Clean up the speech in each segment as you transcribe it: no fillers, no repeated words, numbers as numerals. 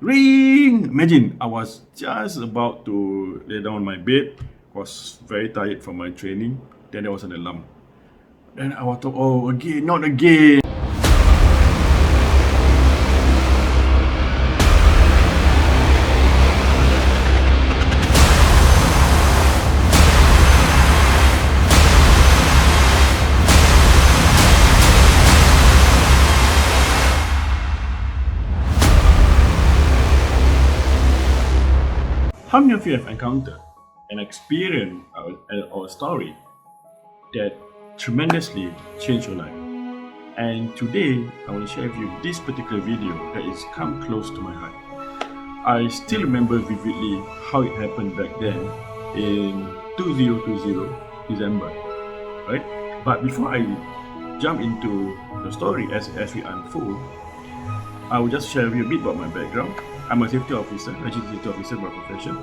Ring! Imagine, I was just about to lay down on my bed, was very tired from my training, then there was an alarm. Then I was thought, oh, again, not again. How many of you have encountered an experience or a story that tremendously changed your life? And today, I want to share with you this particular video that is come close to my heart. I still remember vividly how it happened back then in 2020 December, right? But before I jump into the story as we unfold, I will just share with you a bit about my background. I'm a safety officer, registered safety officer by profession.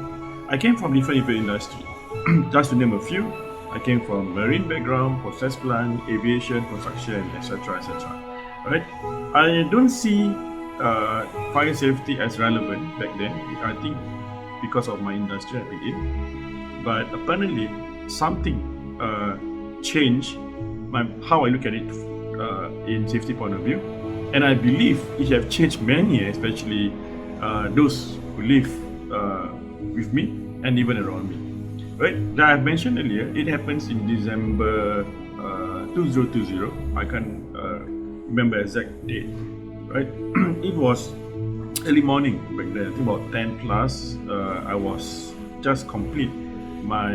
I came from different industries. Just to name a few, I came from marine background, process plant, aviation, construction, etc., etc. Right? I don't see fire safety as relevant back then. I think because of my industry I've been in, but apparently something changed how I look at it in safety point of view, and I believe it have changed many, especially those who live with me and even around me. Right? That I mentioned earlier, it happens in December 2020. I can't remember exact date. Right? It was early morning back then. I think about 10 plus. I was just complete my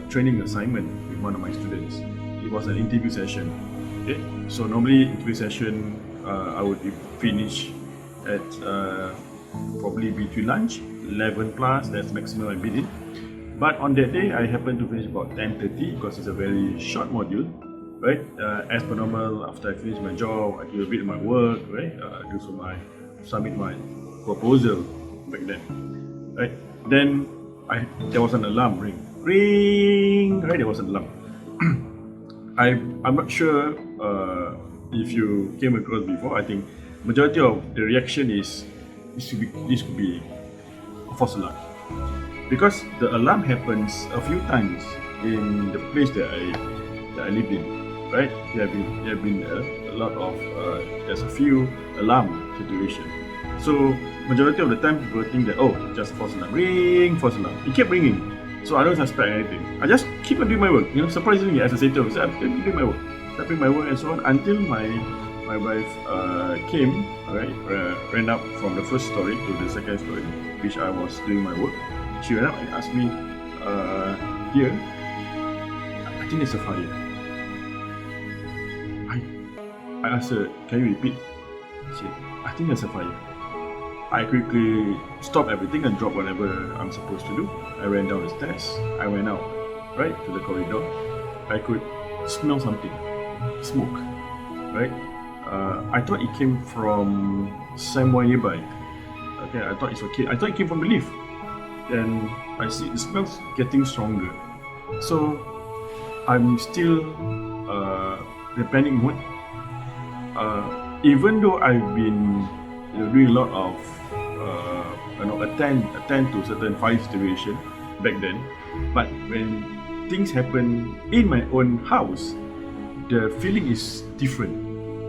training assignment with one of my students. It was an interview session. Okay? So normally interview session I would be finished at probably between lunch, 11 plus. That's maximum I've been in. But on that day, I happened to finish about 10:30 because it's a very short module, right? As per normal, after I finish my job, I do a bit of my work, right? Submit my proposal back then, right? Then there was an alarm ring, right? There was an alarm. I'm not sure if you came across before. I think majority of the reaction is this could be a false alarm. Because the alarm happens a few times in the place that I live in, right? There have been a lot of there's a few alarm situation. So majority of the time people think that just a false alarm, ring, false alarm. It kept ringing, so I don't suspect anything. I just keep on doing my work. Surprisingly, as a safety officer, I keep doing my work, and so on until my wife came, right? Ran up from the first story to the second story, which I was doing my work. She went up and asked me, "Dear, I think there's a fire." I asked her, "Can you repeat?" She said, "I think there's a fire." I quickly stopped everything and dropped whatever I'm supposed to do. I ran down the stairs. I went out, right, to the corridor. I could smell something, smoke, right? I thought it came from somewhere nearby. Okay, I thought it's okay. I thought it came from the lift. Then I see the smells getting stronger. So I'm still in a panic mode. Even though I've been doing a lot of attend to certain fire situation back then, but when things happen in my own house, the feeling is different.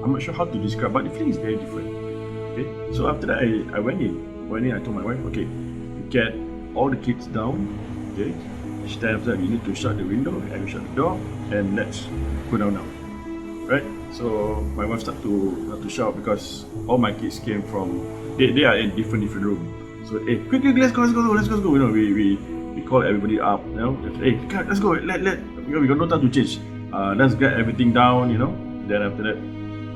I'm not sure how to describe, but the feeling is very different. Okay, so after that I went in. I told my wife, okay, get all the kids down, okay? Then after that, you need to shut the window and shut the door, and let's go down now, right? So my wife started to shout because all my kids came from they are in different room. So quickly, let's go. We call everybody up, Hey, let's go. We got no time to change. Let's get everything down, Then after that,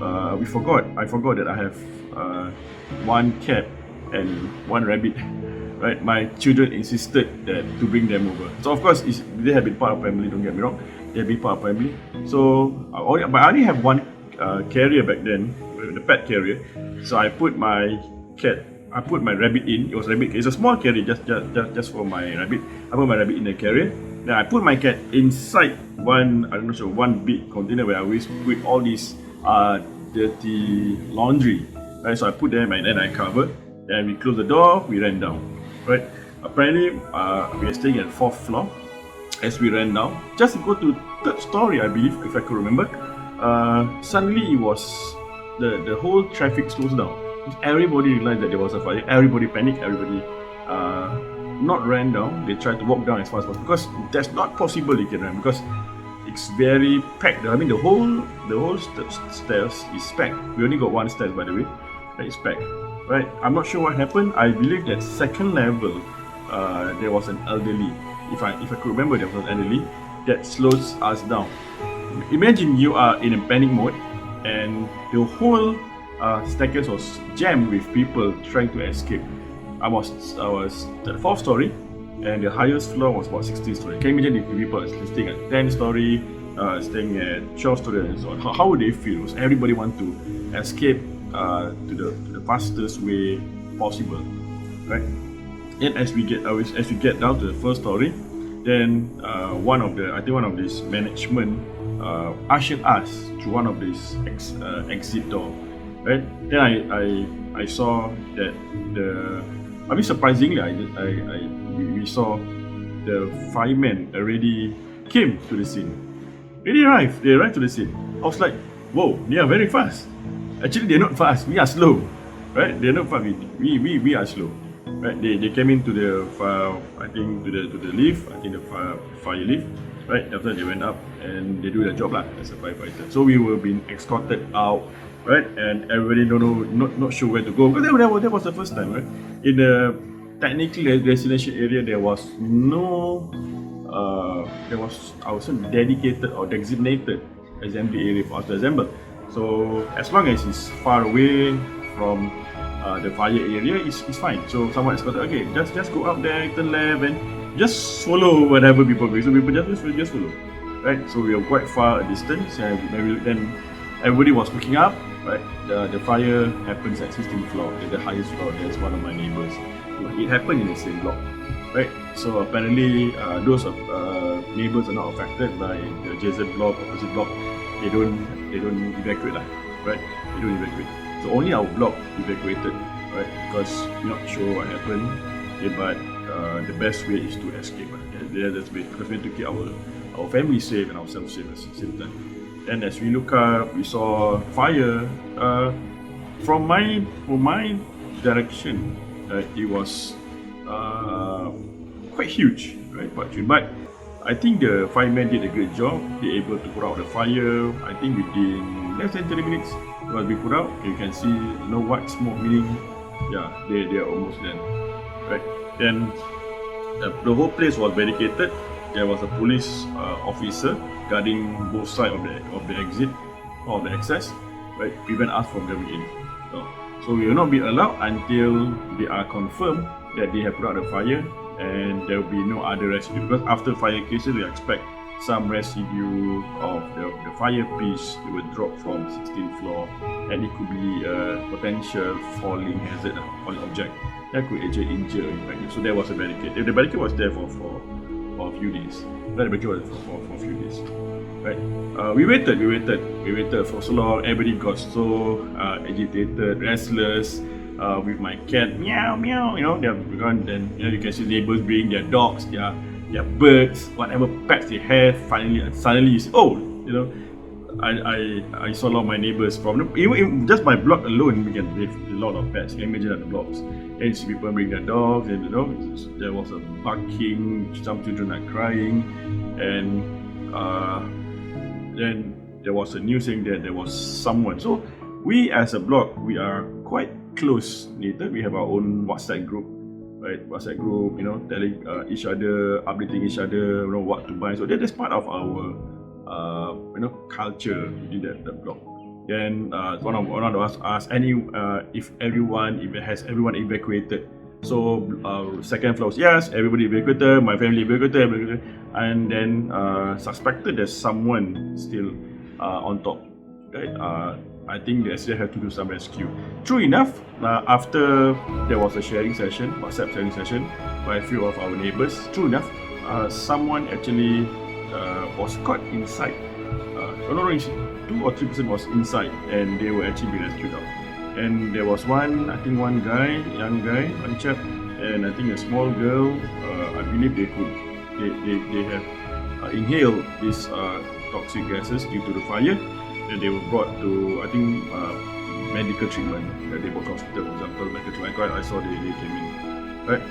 I forgot that I have one cat and one rabbit. Right, my children insisted that to bring them over. So of course, they have been part of family. Don't get me wrong, they have been part of family. So, but I only have one carrier back then, the pet carrier. So I put my rabbit in. It was rabbit. It's a small carrier, just for my rabbit. I put my rabbit in the carrier. Then I put my cat inside one big container where I always put all these dirty laundry. Right, so I put them and then I cover. Then we closed the door, we ran down. Right? Apparently, we are staying at fourth floor. As we ran down, just to go to third story, I believe, if I could remember. Suddenly, it was the whole traffic slows down. Everybody realized that there was a fire. Everybody panicked. Everybody not ran down. They tried to walk down as fast as possible because that's not possible. You can run because it's very packed. I mean, the whole stairs is packed. We only got one stairs, by the way. It's packed. Right? I'm not sure what happened. I believe that second level, there was an elderly. If I could remember, there was an elderly that slows us down. Imagine you are in a panic mode, and the whole staircase was jammed with people trying to escape. I was at the fourth story, and the highest floor was about 16 story. Can you imagine if people are staying at 10 story, staying at 12 story, and so on? How would they feel? Because everybody want to escape to the fastest way possible, right? And as we get down to the first story, then one of these management ushered us through one of these exit door, right? Then I saw that surprisingly, we saw the firemen already came to the scene. They arrived to the scene. I was like, whoa, they are very fast. Actually, they're not fast. We are slow, right? They're not fast. We are slow, right? They came into the to the lift. I think the fire lift, right? After they went up and they do their job as a firefighter. So we were being escorted out, right? And everybody not sure where to go because that was the first time, right? In the technical residential area, there was no I would say dedicated or designated assembly area for us to assemble. So as long as it's far away from the fire area, it's fine. So someone is going, okay, just go up there, turn left, and just follow whatever people go. So people just follow, right? So we are quite far a distance, and then everybody was looking up, right? The fire happens at 16th floor, at the highest floor. There's one of my neighbors. It happened in the same block, right? So apparently, those neighbors are not affected by the adjacent block, opposite block. They don't evacuate, right? They don't evacuate. So only our block evacuated, right? Because we're not sure what happened. Okay, but the best way is to escape. That's because we have to keep our family safe and ourselves safe at the same time. And as we look up, we saw fire from my direction. It was quite huge, right? But I think the firemen did a great job. They were able to put out the fire. I think within less than 30 minutes it was being put out. You can see white smoke, meaning they are almost done, right? Then the whole place was barricaded. There was a police officer guarding both sides of the exit or the access, right? Prevent us from coming in. So we will not be allowed until they are confirmed that they have put out the fire and there will be no other residue. Because after fire cases, we expect some residue of the fire piece that will drop from 16th floor, and it could be a potential falling hazard, falling object that could actually injure you. So there was a barricade. The barricade was there for a few days. The barricade was for a few days. Right? We waited for so long. Everybody got so agitated, restless. With my cat, meow meow. They're gone. Then you can see neighbors bring their dogs, their birds, whatever pets they have. Suddenly you see, I saw a lot of my neighbors from even just my block alone. We can live a lot of pets. Can you imagine at the blocks? And you see people bring their dogs, and there was a barking. Some children are crying, and then there was a news saying that there was someone. So we as a block, we are quite close knitted. We have our own WhatsApp group, right? WhatsApp group, telling each other, updating each other, what to buy. So that's part of our culture within that block. Then one of us asked if everyone evacuated. So second floor, yes, everybody evacuated. My family evacuated, and then suspected there's someone still on top, right? I think they still have to do some rescue. True enough, after there was a WhatsApp sharing session by a few of our neighbors. True enough, someone actually was caught inside. 2 or 3% was inside, and they were actually being rescued out. And there was one, I think one guy, young guy, one chap, and I think a small girl. I believe they have inhaled these toxic gases due to the fire. And they were brought to, I think, medical treatment. They were hospital, for example, medical treatment. I saw they came in. Right.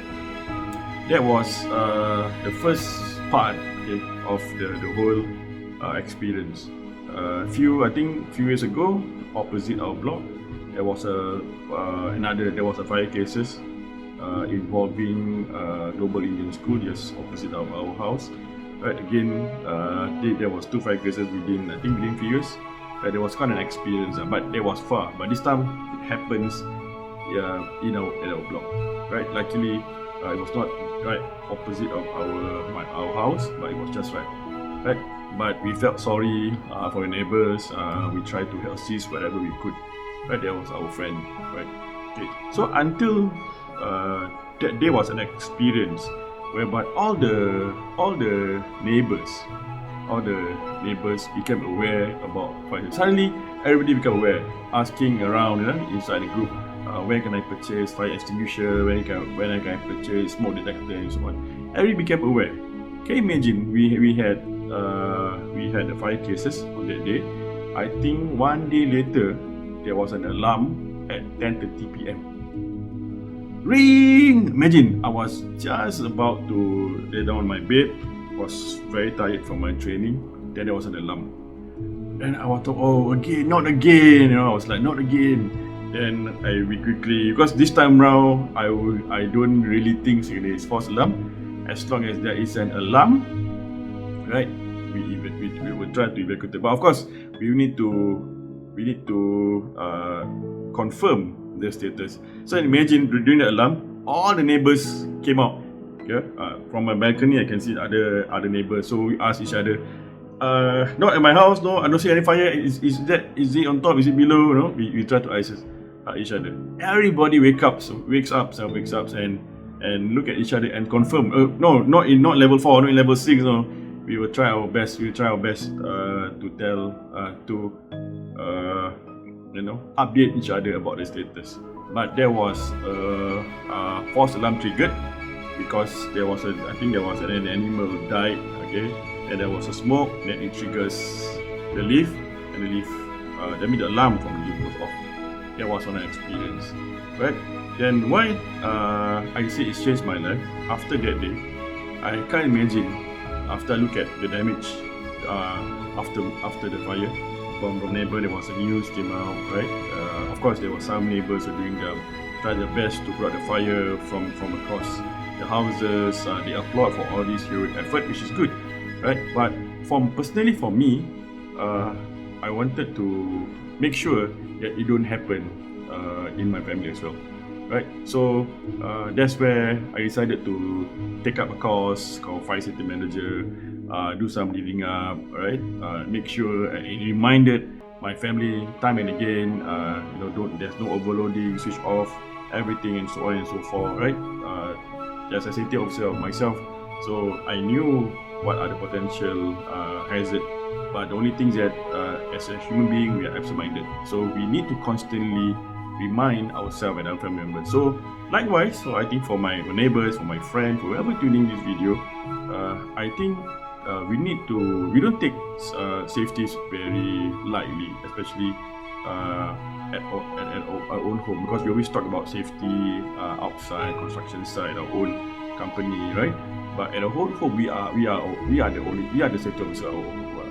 That was the first part, okay, of the whole experience. I think few years ago, opposite our block, there was a fire cases involving Global Indian School just opposite our house. Right, again, there was 2 fire cases within few years. There was kind of an experience, but it was far. But this time it happens in our block. Right, luckily it was not right opposite of our house, but it was just right. But we felt sorry for the neighbors. We tried to assist wherever we could. Right, that was our friend. Right. Okay. So until that day was an experience whereby all the neighbors became aware about fire. Suddenly, everybody became aware, asking around, inside the group, where can I purchase fire extinguisher? When I can purchase smoke detector and so on. Everybody became aware. Can you imagine? We had the fire cases on that day. I think one day later, there was an alarm at 10:30 p.m. Ring! Imagine, I was just about to lay down on my bed, was very tired from my training. Then there was an alarm. Then I was told, oh, again, not again. I was like, not again. Then we quickly, because this time round, I don't really think it is false alarm. As long as there is an alarm, right, we will try to evacuate. But of course, we need to confirm the status. So imagine during the alarm, all the neighbors came out. Okay, from my balcony, I can see other neighbors. So we ask each other, not at my house. No, I don't see any fire. Is it on top? Is it below? No, we try to assist each other. Everybody wakes up and look at each other and confirm. No, not level 4, not in level 6. No, we will try our best. We will try our best to tell update each other about the status. But there was a false alarm triggered because there was an animal died. Okay, and there was a smoke. Then it triggers the leaf, and the leaf, that means the alarm from the leaf goes off. That was one experience, right? Then why I say it's changed my life after that day. I can't imagine after I look at the damage after the fire from neighbor. There was a news came out, right? Of course, there were some neighbors who tried their best to put out the fire from across the houses. They applaud for all this heroic effort, which is good, right? But personally for me, I wanted to make sure that it don't happen in my family as well, right? So that's where I decided to take up a course called Fire Safety Manager, do some reading up, right? Make sure it reminded my family time and again, there's no overloading, switch off everything and so on and so forth, right? As a safety officer of myself, so I knew what are the potential hazard. But the only thing is that as a human being, we are absent-minded. So we need to constantly remind ourselves and our family members. So likewise, I think for my neighbors, for my friends, for whoever tuning this video, I think we don't take safety very lightly, especially at our own home, because we always talk about safety outside, construction site, our own company, right? But at our own home, we are the safety officer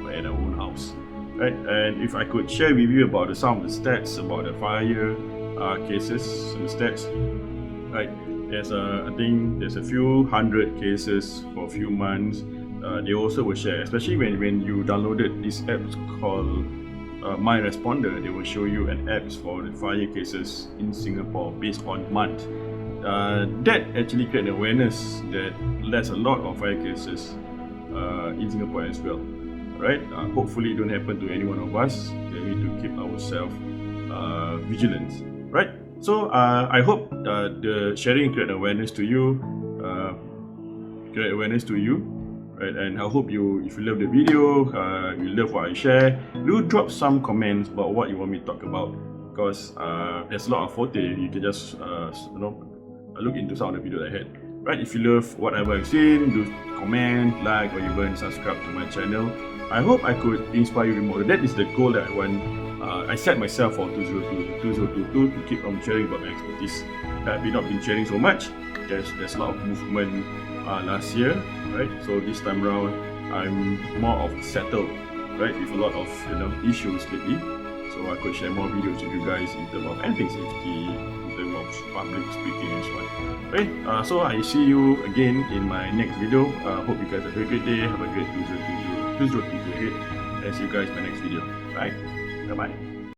at our own house, right? And if I could share with you about some of the stats about the fire cases and the stats, right? I think there's a few hundred cases for a few months. They also will share, especially when you downloaded this app called My Responder. They will show you an app for the fire cases in Singapore based on month. That actually create awareness that there's a lot of fire cases in Singapore as well, right? Hopefully it don't happen to any one of us. We need to keep ourselves vigilant, right? So I hope the sharing create awareness to you, right? And I hope if you love the video, you love what I share, do drop some comments about what you want me to talk about. because there's a lot of footage. You can just look into some of the videos I had. Right, if you love whatever I've seen, do comment, like, or even subscribe to my channel. I hope I could inspire you more. That is the goal that I want. I set myself for 2022 to keep on sharing about my expertise. I've not been sharing so much. There's a lot of movement last year, right? So this time around, I'm more of settled, right, with a lot of issues lately. So I could share more videos with you guys in terms of anything safety, in terms of public speaking and so on. Okay, so I see you again in my next video. Hope you guys have a great day. Have a great 2022 ahead. And see you guys in my next video. Bye. Bye bye.